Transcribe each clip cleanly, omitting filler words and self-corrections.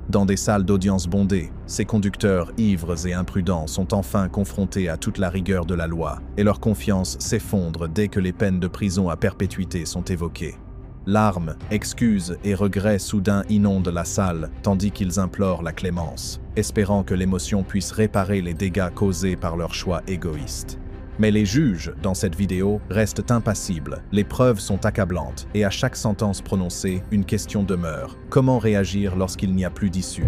Dans des salles d'audience bondées, ces conducteurs ivres et imprudents sont enfin confrontés à toute la rigueur de la loi, et leur confiance s'effondre dès que les peines de prison à perpétuité sont évoquées. Larmes, excuses et regrets soudains inondent la salle, tandis qu'ils implorent la clémence, espérant que l'émotion puisse réparer les dégâts causés par leur choix égoïste. Mais les juges, dans cette vidéo, restent impassibles, les preuves sont accablantes, et à chaque sentence prononcée, une question demeure. Comment réagir lorsqu'il n'y a plus d'issue?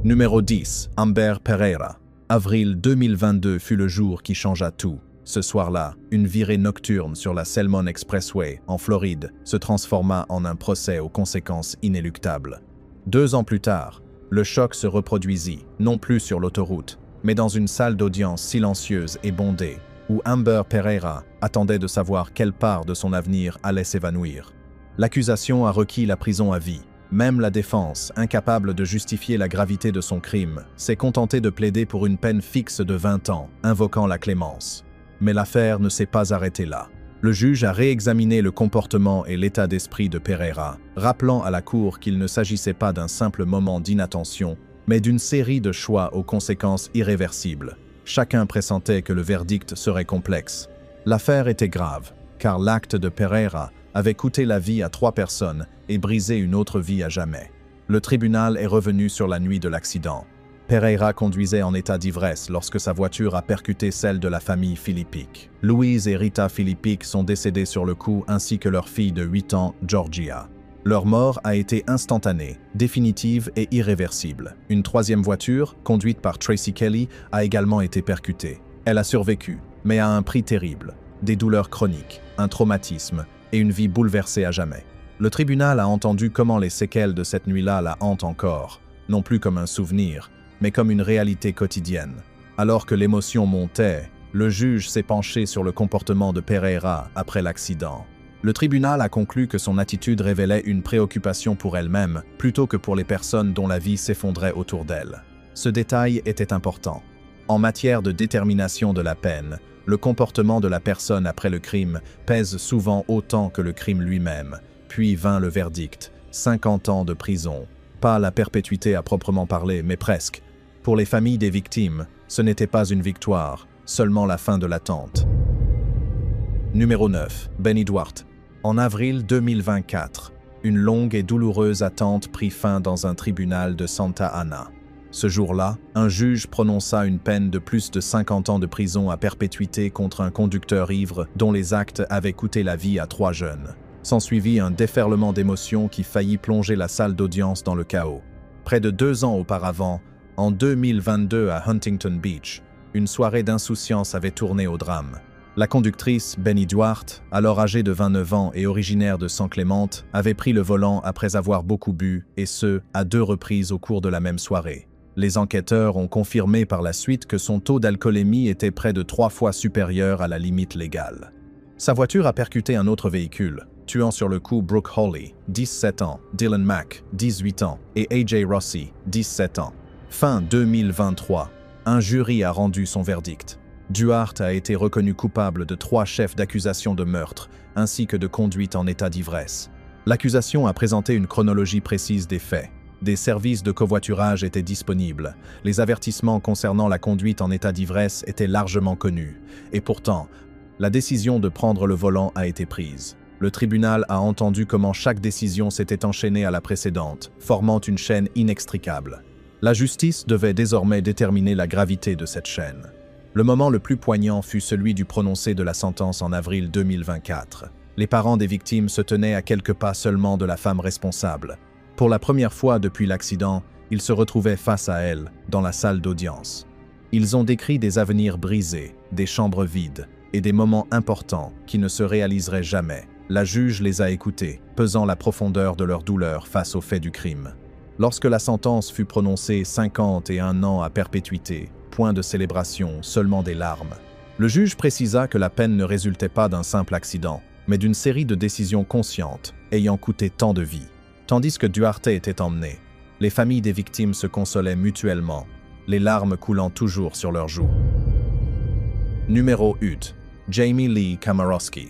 Numéro 10. Amber Pereira. Avril 2022 fut le jour qui changea tout. Ce soir-là, une virée nocturne sur la Selmon Expressway, en Floride, se transforma en un procès aux conséquences inéluctables. 2 ans plus tard, le choc se reproduisit, non plus sur l'autoroute, mais dans une salle d'audience silencieuse et bondée, où Amber Pereira attendait de savoir quelle part de son avenir allait s'évanouir. L'accusation a requis la prison à vie. Même la défense, incapable de justifier la gravité de son crime, s'est contentée de plaider pour une peine fixe de 20 ans, invoquant la clémence. Mais l'affaire ne s'est pas arrêtée là. Le juge a réexaminé le comportement et l'état d'esprit de Pereira, rappelant à la cour qu'il ne s'agissait pas d'un simple moment d'inattention, mais d'une série de choix aux conséquences irréversibles. Chacun pressentait que le verdict serait complexe. L'affaire était grave, car l'acte de Pereira avait coûté la vie à 3 personnes et brisé une autre vie à jamais. Le tribunal est revenu sur la nuit de l'accident. Pereira conduisait en état d'ivresse lorsque sa voiture a percuté celle de la famille Filippic. Louise et Rita Filippic sont décédées sur le coup ainsi que leur fille de 8 ans, Georgia. Leur mort a été instantanée, définitive et irréversible. Une 3e voiture, conduite par Tracy Kelly, a également été percutée. Elle a survécu, mais à un prix terrible. Des douleurs chroniques, un traumatisme et une vie bouleversée à jamais. Le tribunal a entendu comment les séquelles de cette nuit-là la hantent encore, non plus comme un souvenir, mais comme une réalité quotidienne. Alors que l'émotion montait, le juge s'est penché sur le comportement de Pereira après l'accident. Le tribunal a conclu que son attitude révélait une préoccupation pour elle-même, plutôt que pour les personnes dont la vie s'effondrait autour d'elle. Ce détail était important. En matière de détermination de la peine, le comportement de la personne après le crime pèse souvent autant que le crime lui-même. Puis vint le verdict, 50 ans de prison. Pas la perpétuité à proprement parler, mais presque. Pour les familles des victimes, ce n'était pas une victoire, seulement la fin de l'attente. Numéro 9. Benny Duarte. En avril 2024, une longue et douloureuse attente prit fin dans un tribunal de Santa Ana. Ce jour-là, un juge prononça une peine de plus de 50 ans de prison à perpétuité contre un conducteur ivre dont les actes avaient coûté la vie à 3 jeunes. S'ensuivit un déferlement d'émotions qui faillit plonger la salle d'audience dans le chaos. Près de 2 ans auparavant, en 2022 à Huntington Beach, une soirée d'insouciance avait tourné au drame. La conductrice, Benny Duarte, alors âgée de 29 ans et originaire de San Clemente, avait pris le volant après avoir beaucoup bu, et ce, à 2 reprises au cours de la même soirée. Les enquêteurs ont confirmé par la suite que son taux d'alcoolémie était près de 3 fois supérieur à la limite légale. Sa voiture a percuté un autre véhicule, tuant sur le coup Brooke Hawley, 17 ans, Dylan Mack, 18 ans, et AJ Rossi, 17 ans. Fin 2023, un jury a rendu son verdict. Duarte a été reconnu coupable de 3 chefs d'accusation de meurtre, ainsi que de conduite en état d'ivresse. L'accusation a présenté une chronologie précise des faits. Des services de covoiturage étaient disponibles. Les avertissements concernant la conduite en état d'ivresse étaient largement connus. Et pourtant, la décision de prendre le volant a été prise. Le tribunal a entendu comment chaque décision s'était enchaînée à la précédente, formant une chaîne inextricable. La justice devait désormais déterminer la gravité de cette chaîne. Le moment le plus poignant fut celui du prononcé de la sentence en avril 2024. Les parents des victimes se tenaient à quelques pas seulement de la femme responsable. Pour la première fois depuis l'accident, ils se retrouvaient face à elle, dans la salle d'audience. Ils ont décrit des avenirs brisés, des chambres vides et des moments importants qui ne se réaliseraient jamais. La juge les a écoutés, pesant la profondeur de leur douleur face au fait du crime. Lorsque la sentence fut prononcée 51 ans à perpétuité, point de célébration, seulement des larmes. Le juge précisa que la peine ne résultait pas d'un simple accident, mais d'une série de décisions conscientes, ayant coûté tant de vies. Tandis que Duarte était emmené, les familles des victimes se consolaient mutuellement, les larmes coulant toujours sur leurs joues. Numéro 8. Jamie Lee Kamarowski.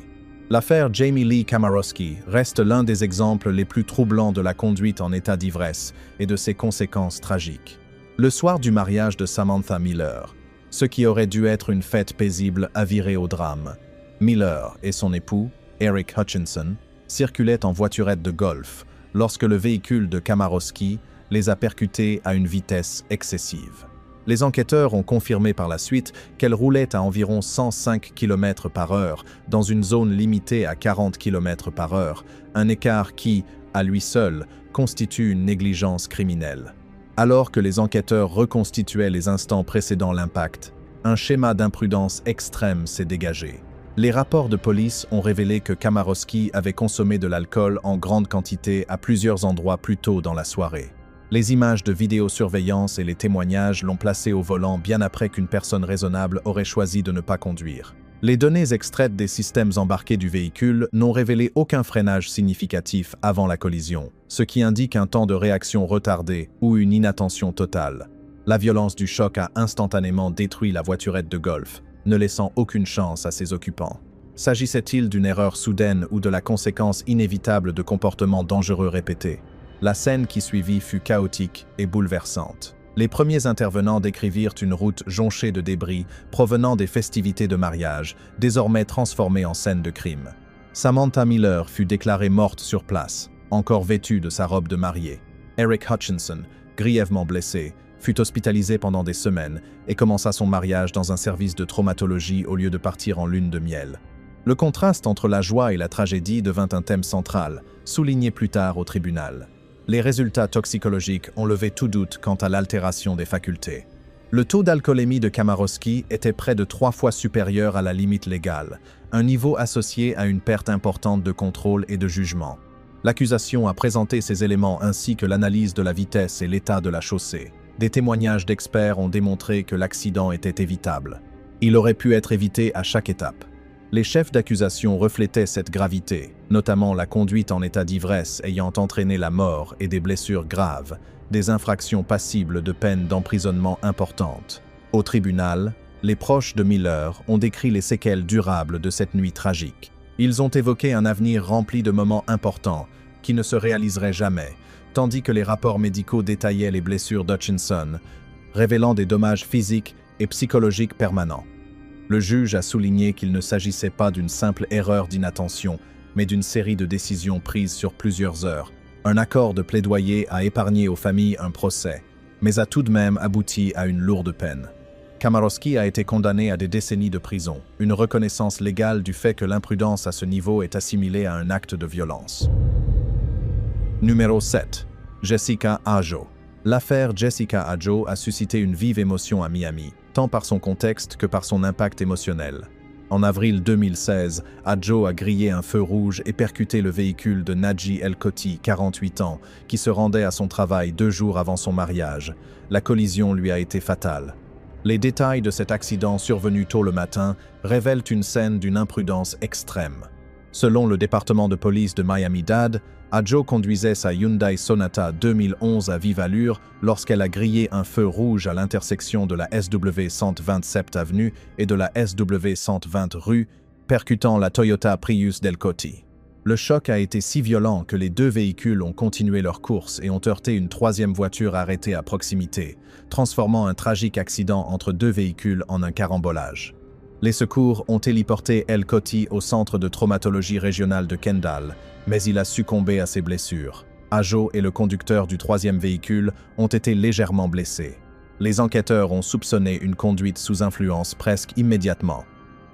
L'affaire Jamie Lee Kamarowski reste l'un des exemples les plus troublants de la conduite en état d'ivresse et de ses conséquences tragiques. Le soir du mariage de Samantha Miller, ce qui aurait dû être une fête paisible a viré au drame. Miller et son époux, Eric Hutchinson, circulaient en voiturette de golf lorsque le véhicule de Kamarowski les a percutés à une vitesse excessive. Les enquêteurs ont confirmé par la suite qu'elle roulait à environ 105 km/h dans une zone limitée à 40 km/h, un écart qui, à lui seul, constitue une négligence criminelle. Alors que les enquêteurs reconstituaient les instants précédant l'impact, un schéma d'imprudence extrême s'est dégagé. Les rapports de police ont révélé que Kamarowski avait consommé de l'alcool en grande quantité à plusieurs endroits plus tôt dans la soirée. Les images de vidéosurveillance et les témoignages l'ont placé au volant bien après qu'une personne raisonnable aurait choisi de ne pas conduire. Les données extraites des systèmes embarqués du véhicule n'ont révélé aucun freinage significatif avant la collision, ce qui indique un temps de réaction retardé ou une inattention totale. La violence du choc a instantanément détruit la voiturette de golf, ne laissant aucune chance à ses occupants. S'agissait-il d'une erreur soudaine ou de la conséquence inévitable de comportements dangereux répétés? La scène qui suivit fut chaotique et bouleversante. Les premiers intervenants décrivirent une route jonchée de débris provenant des festivités de mariage, désormais transformée en scène de crime. Samantha Miller fut déclarée morte sur place, encore vêtue de sa robe de mariée. Eric Hutchinson, grièvement blessé, fut hospitalisé pendant des semaines et commença son mariage dans un service de traumatologie au lieu de partir en lune de miel. Le contraste entre la joie et la tragédie devint un thème central, souligné plus tard au tribunal. Les résultats toxicologiques ont levé tout doute quant à l'altération des facultés. Le taux d'alcoolémie de Kamarowski était près de 3 fois supérieur à la limite légale, un niveau associé à une perte importante de contrôle et de jugement. L'accusation a présenté ces éléments ainsi que l'analyse de la vitesse et l'état de la chaussée. Des témoignages d'experts ont démontré que l'accident était évitable. Il aurait pu être évité à chaque étape. Les chefs d'accusation reflétaient cette gravité, notamment la conduite en état d'ivresse ayant entraîné la mort et des blessures graves, des infractions passibles de peines d'emprisonnement importantes. Au tribunal, les proches de Miller ont décrit les séquelles durables de cette nuit tragique. Ils ont évoqué un avenir rempli de moments importants qui ne se réaliseraient jamais, tandis que les rapports médicaux détaillaient les blessures d'Hutchinson, révélant des dommages physiques et psychologiques permanents. Le juge a souligné qu'il ne s'agissait pas d'une simple erreur d'inattention, mais d'une série de décisions prises sur plusieurs heures. Un accord de plaidoyer a épargné aux familles un procès, mais a tout de même abouti à une lourde peine. Kamarowski a été condamné à des décennies de prison, une reconnaissance légale du fait que l'imprudence à ce niveau est assimilée à un acte de violence. Numéro 7. Jessica Adjo. L'affaire Jessica Adjo a suscité une vive émotion à Miami, tant par son contexte que par son impact émotionnel. En avril 2016, Adjo a grillé un feu rouge et percuté le véhicule de Nadji El-Koti, 48 ans, qui se rendait à son travail 2 jours avant son mariage. La collision lui a été fatale. Les détails de cet accident survenu tôt le matin révèlent une scène d'une imprudence extrême. Selon le département de police de Miami-Dade, Adjo conduisait sa Hyundai Sonata 2011 à vive allure lorsqu'elle a grillé un feu rouge à l'intersection de la SW 127 avenue et de la SW 120 rue, percutant la Toyota Prius d'El-Koti. Le choc a été si violent que les 2 véhicules ont continué leur course et ont heurté une 3e voiture arrêtée à proximité, transformant un tragique accident entre 2 véhicules en un carambolage. Les secours ont héliporté El-Koti au centre de traumatologie régionale de Kendall, mais il a succombé à ses blessures. Adjo et le conducteur du 3e véhicule ont été légèrement blessés. Les enquêteurs ont soupçonné une conduite sous influence presque immédiatement.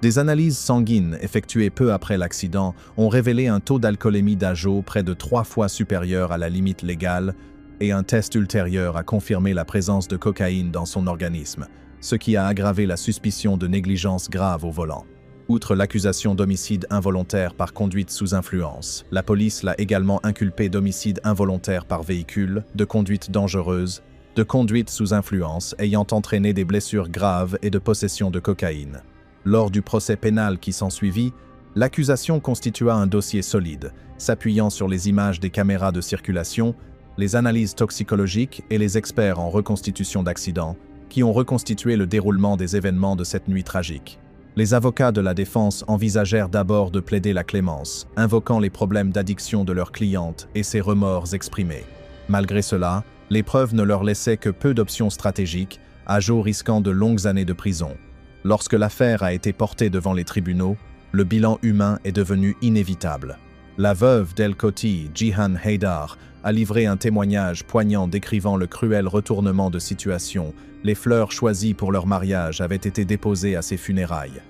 Des analyses sanguines effectuées peu après l'accident ont révélé un taux d'alcoolémie d'Adjo près de 3 fois supérieur à la limite légale et un test ultérieur a confirmé la présence de cocaïne dans son organisme, ce qui a aggravé la suspicion de négligence grave au volant. Outre l'accusation d'homicide involontaire par conduite sous influence, la police l'a également inculpé d'homicide involontaire par véhicule, de conduite dangereuse, de conduite sous influence ayant entraîné des blessures graves et de possession de cocaïne. Lors du procès pénal qui s'ensuivit, l'accusation constitua un dossier solide, s'appuyant sur les images des caméras de circulation, les analyses toxicologiques et les experts en reconstitution d'accidents, qui ont reconstitué le déroulement des événements de cette nuit tragique. Les avocats de la défense envisagèrent d'abord de plaider la clémence, invoquant les problèmes d'addiction de leur cliente et ses remords exprimés. Malgré cela, les preuves ne leur laissaient que peu d'options stratégiques, Ajo risquant de longues années de prison. Lorsque l'affaire a été portée devant les tribunaux, le bilan humain est devenu inévitable. La veuve d'El Koti, Jihan Haidar, a livré un témoignage poignant décrivant le cruel retournement de situation. Les fleurs choisies pour leur mariage avaient été déposées à ses funérailles.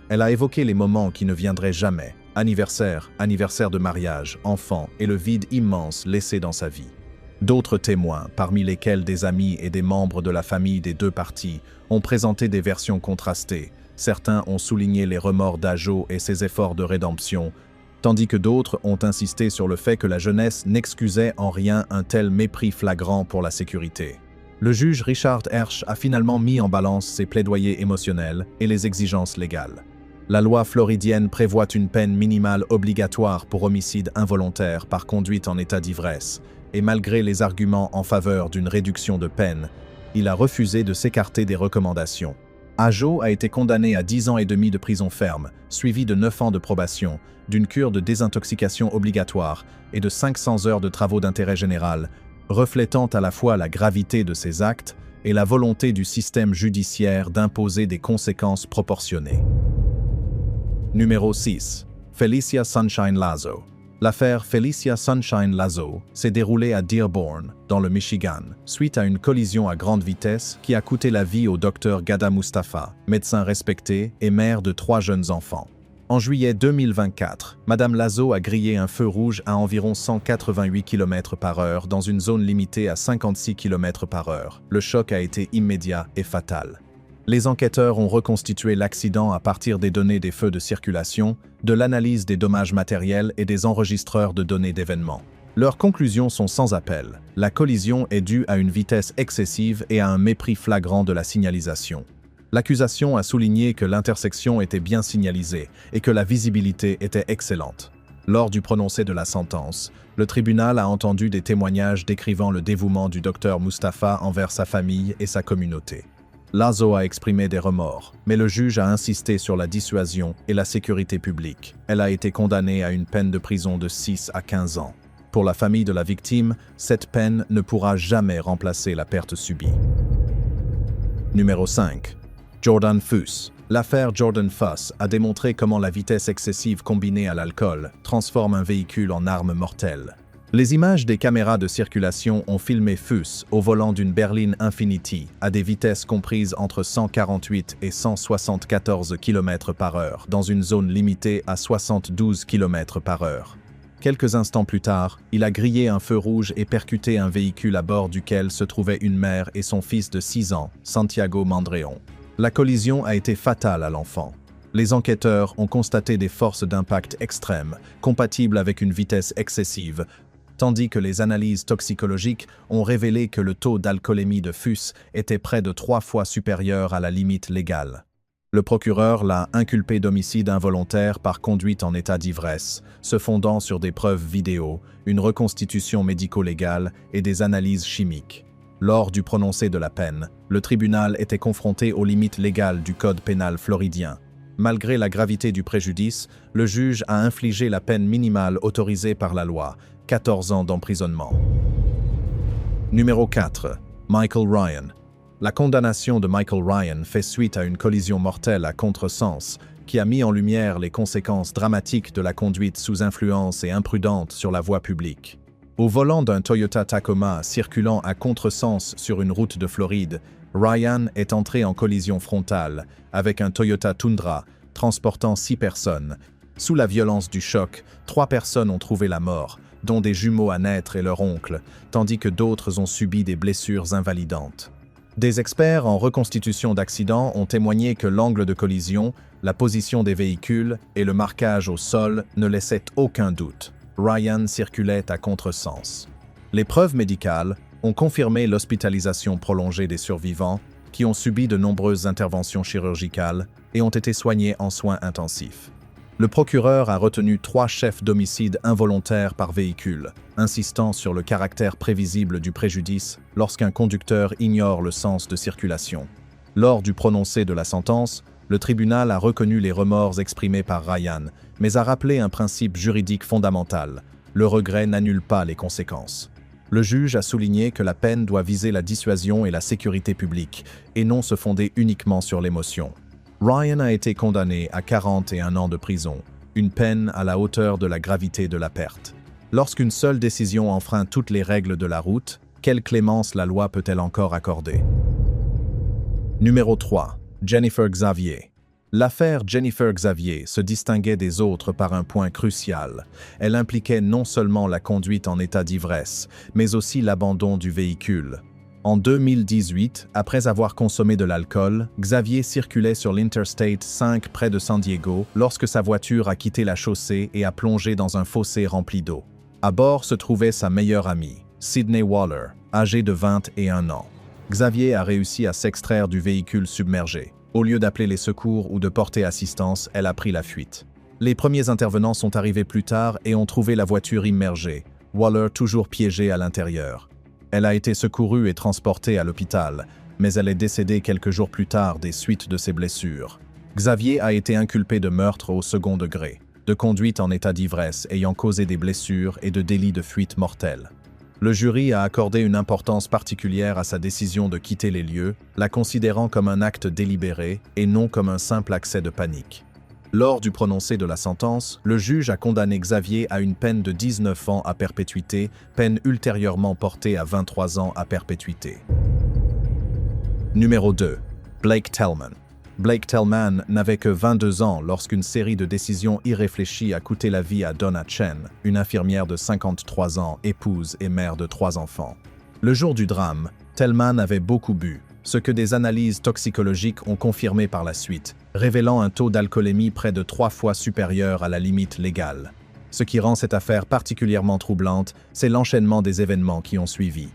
Elle a évoqué les moments qui ne viendraient jamais, anniversaire, anniversaire de mariage, enfant et le vide immense laissé dans sa vie. D'autres témoins, parmi lesquels des amis et des membres de la famille des deux parties, ont présenté des versions contrastées. Certains ont souligné les remords d'Ajo et ses efforts de rédemption, tandis que d'autres ont insisté sur le fait que la jeunesse n'excusait en rien un tel mépris flagrant pour la sécurité. Le juge Richard Hersch a finalement mis en balance ses plaidoyers émotionnels et les exigences légales. La loi floridienne prévoit une peine minimale obligatoire pour homicide involontaire par conduite en état d'ivresse, et malgré les arguments en faveur d'une réduction de peine, il a refusé de s'écarter des recommandations. Ajo a été condamné à 10 ans et demi de prison ferme, suivi de 9 ans de probation, d'une cure de désintoxication obligatoire et de 500 heures de travaux d'intérêt général, reflétant à la fois la gravité de ses actes et la volonté du système judiciaire d'imposer des conséquences proportionnées. Numéro 6. Felicia Sunshine Lazo. L'affaire Felicia Sunshine Lazo s'est déroulée à Dearborn, dans le Michigan, suite à une collision à grande vitesse qui a coûté la vie au docteur Ghada Mustafa, médecin respecté et mère de 3 jeunes enfants. En juillet 2024, Madame Lazo a grillé un feu rouge à environ 188 km/h dans une zone limitée à 56 km/h. Le choc a été immédiat et fatal. Les enquêteurs ont reconstitué l'accident à partir des données des feux de circulation, de l'analyse des dommages matériels et des enregistreurs de données d'événements. Leurs conclusions sont sans appel. La collision est due à une vitesse excessive et à un mépris flagrant de la signalisation. L'accusation a souligné que l'intersection était bien signalisée et que la visibilité était excellente. Lors du prononcé de la sentence, le tribunal a entendu des témoignages décrivant le dévouement du docteur Mustafa envers sa famille et sa communauté. Lazo a exprimé des remords, mais le juge a insisté sur la dissuasion et la sécurité publique. Elle a été condamnée à une peine de prison de 6 à 15 ans. Pour la famille de la victime, cette peine ne pourra jamais remplacer la perte subie. Numéro 5. Jordan Fuss. L'affaire Jordan Fuss a démontré comment la vitesse excessive combinée à l'alcool transforme un véhicule en arme mortelle. Les images des caméras de circulation ont filmé Fuss au volant d'une berline Infiniti à des vitesses comprises entre 148 et 174 km/h dans une zone limitée à 72 km/h. Quelques instants plus tard, il a grillé un feu rouge et percuté un véhicule à bord duquel se trouvaient une mère et son fils de 6 ans, Santiago Mandreon. La collision a été fatale à l'enfant. Les enquêteurs ont constaté des forces d'impact extrêmes, compatibles avec une vitesse excessive, tandis que les analyses toxicologiques ont révélé que le taux d'alcoolémie de Fuss était près de 3 fois supérieur à la limite légale. Le procureur l'a inculpé d'homicide involontaire par conduite en état d'ivresse, se fondant sur des preuves vidéo, une reconstitution médico-légale et des analyses chimiques. Lors du prononcé de la peine, le tribunal était confronté aux limites légales du code pénal floridien. Malgré la gravité du préjudice, le juge a infligé la peine minimale autorisée par la loi, 14 ans d'emprisonnement. Numéro 4. Michael Ryan. La condamnation de Michael Ryan fait suite à une collision mortelle à contresens qui a mis en lumière les conséquences dramatiques de la conduite sous influence et imprudente sur la voie publique. Au volant d'un Toyota Tacoma circulant à contresens sur une route de Floride, Ryan est entré en collision frontale avec un Toyota Tundra transportant 6 personnes. Sous la violence du choc, 3 personnes ont trouvé la mort, dont des jumeaux à naître et leur oncle, tandis que d'autres ont subi des blessures invalidantes. Des experts en reconstitution d'accidents ont témoigné que l'angle de collision, la position des véhicules et le marquage au sol ne laissaient aucun doute. Ryan circulait à contresens. Les preuves médicales ont confirmé l'hospitalisation prolongée des survivants qui ont subi de nombreuses interventions chirurgicales et ont été soignés en soins intensifs. Le procureur a retenu 3 chefs d'homicide involontaire par véhicule, insistant sur le caractère prévisible du préjudice lorsqu'un conducteur ignore le sens de circulation. Lors du prononcé de la sentence, Le tribunal a reconnu les remords exprimés par Ryan, mais a rappelé un principe juridique fondamental. Le regret n'annule pas les conséquences. Le juge a souligné que la peine doit viser la dissuasion et la sécurité publique, et non se fonder uniquement sur l'émotion. Ryan a été condamné à 41 ans de prison, une peine à la hauteur de la gravité de la perte. Lorsqu'une seule décision enfreint toutes les règles de la route, quelle clémence la loi peut-elle encore accorder? Numéro 3. Jennifer Xavier. L'affaire Jennifer Xavier se distinguait des autres par un point crucial. Elle impliquait non seulement la conduite en état d'ivresse, mais aussi l'abandon du véhicule. En 2018, après avoir consommé de l'alcool, Xavier circulait sur l'Interstate 5 près de San Diego lorsque sa voiture a quitté la chaussée et a plongé dans un fossé rempli d'eau. À bord se trouvait sa meilleure amie, Sydney Waller, âgée de 21 ans. Xavier a réussi à s'extraire du véhicule submergé. Au lieu d'appeler les secours ou de porter assistance, elle a pris la fuite. Les premiers intervenants sont arrivés plus tard et ont trouvé la voiture immergée, Waller toujours piégée à l'intérieur. Elle a été secourue et transportée à l'hôpital, mais elle est décédée quelques jours plus tard des suites de ses blessures. Xavier a été inculpé de meurtre au second degré, de conduite en état d'ivresse ayant causé des blessures et de délit de fuite mortelle. Le jury a accordé une importance particulière à sa décision de quitter les lieux, la considérant comme un acte délibéré et non comme un simple accès de panique. Lors du prononcé de la sentence, le juge a condamné Xavier à une peine de 19 ans à perpétuité, peine ultérieurement portée à 23 ans à perpétuité. Numéro 2. Blake Tellman. Blake Tellman n'avait que 22 ans lorsqu'une série de décisions irréfléchies a coûté la vie à Donna Chen, une infirmière de 53 ans, épouse et mère de 3 enfants. Le jour du drame, Tellman avait beaucoup bu, ce que des analyses toxicologiques ont confirmé par la suite, révélant un taux d'alcoolémie près de 3 fois supérieur à la limite légale. Ce qui rend cette affaire particulièrement troublante, c'est l'enchaînement des événements qui ont suivi.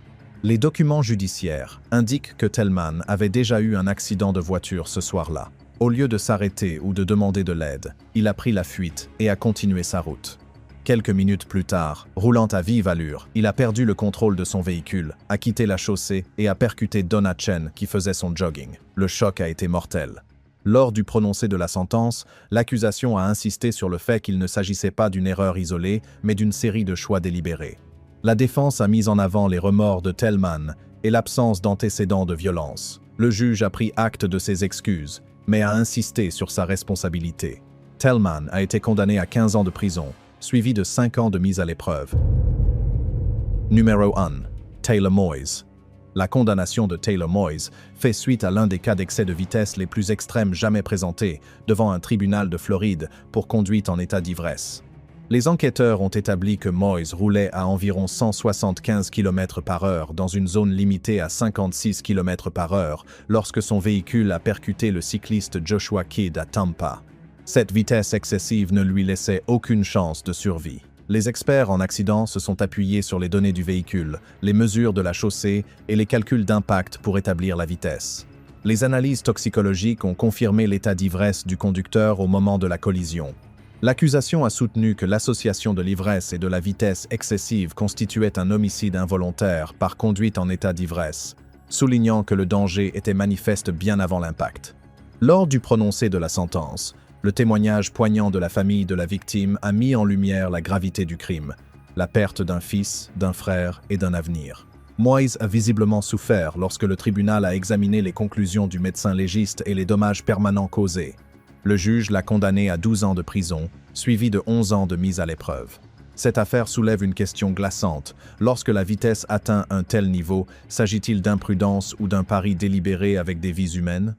Les documents judiciaires indiquent que Tellman avait déjà eu un accident de voiture ce soir-là. Au lieu de s'arrêter ou de demander de l'aide, il a pris la fuite et a continué sa route. Quelques minutes plus tard, roulant à vive allure, il a perdu le contrôle de son véhicule, a quitté la chaussée et a percuté Donna Chen qui faisait son jogging. Le choc a été mortel. Lors du prononcé de la sentence, l'accusation a insisté sur le fait qu'il ne s'agissait pas d'une erreur isolée, mais d'une série de choix délibérés. La défense a mis en avant les remords de Tellman et l'absence d'antécédents de violence. Le juge a pris acte de ses excuses, mais a insisté sur sa responsabilité. Tellman a été condamné à 15 ans de prison, suivi de 5 ans de mise à l'épreuve. Numéro 1. Taylor Moyes. La condamnation de Taylor Moyes fait suite à l'un des cas d'excès de vitesse les plus extrêmes jamais présentés devant un tribunal de Floride pour conduite en état d'ivresse. Les enquêteurs ont établi que Moyes roulait à environ 175 km/h dans une zone limitée à 56 km/h lorsque son véhicule a percuté le cycliste Joshua Kidd à Tampa. Cette vitesse excessive ne lui laissait aucune chance de survie. Les experts en accident se sont appuyés sur les données du véhicule, les mesures de la chaussée et les calculs d'impact pour établir la vitesse. Les analyses toxicologiques ont confirmé l'état d'ivresse du conducteur au moment de la collision. L'accusation a soutenu que l'association de l'ivresse et de la vitesse excessive constituait un homicide involontaire par conduite en état d'ivresse, soulignant que le danger était manifeste bien avant l'impact. Lors du prononcé de la sentence, le témoignage poignant de la famille de la victime a mis en lumière la gravité du crime, la perte d'un fils, d'un frère et d'un avenir. Moyes a visiblement souffert lorsque le tribunal a examiné les conclusions du médecin légiste et les dommages permanents causés. Le juge l'a condamné à 12 ans de prison, suivi de 11 ans de mise à l'épreuve. Cette affaire soulève une question glaçante. Lorsque la vitesse atteint un tel niveau, s'agit-il d'imprudence ou d'un pari délibéré avec des vies humaines?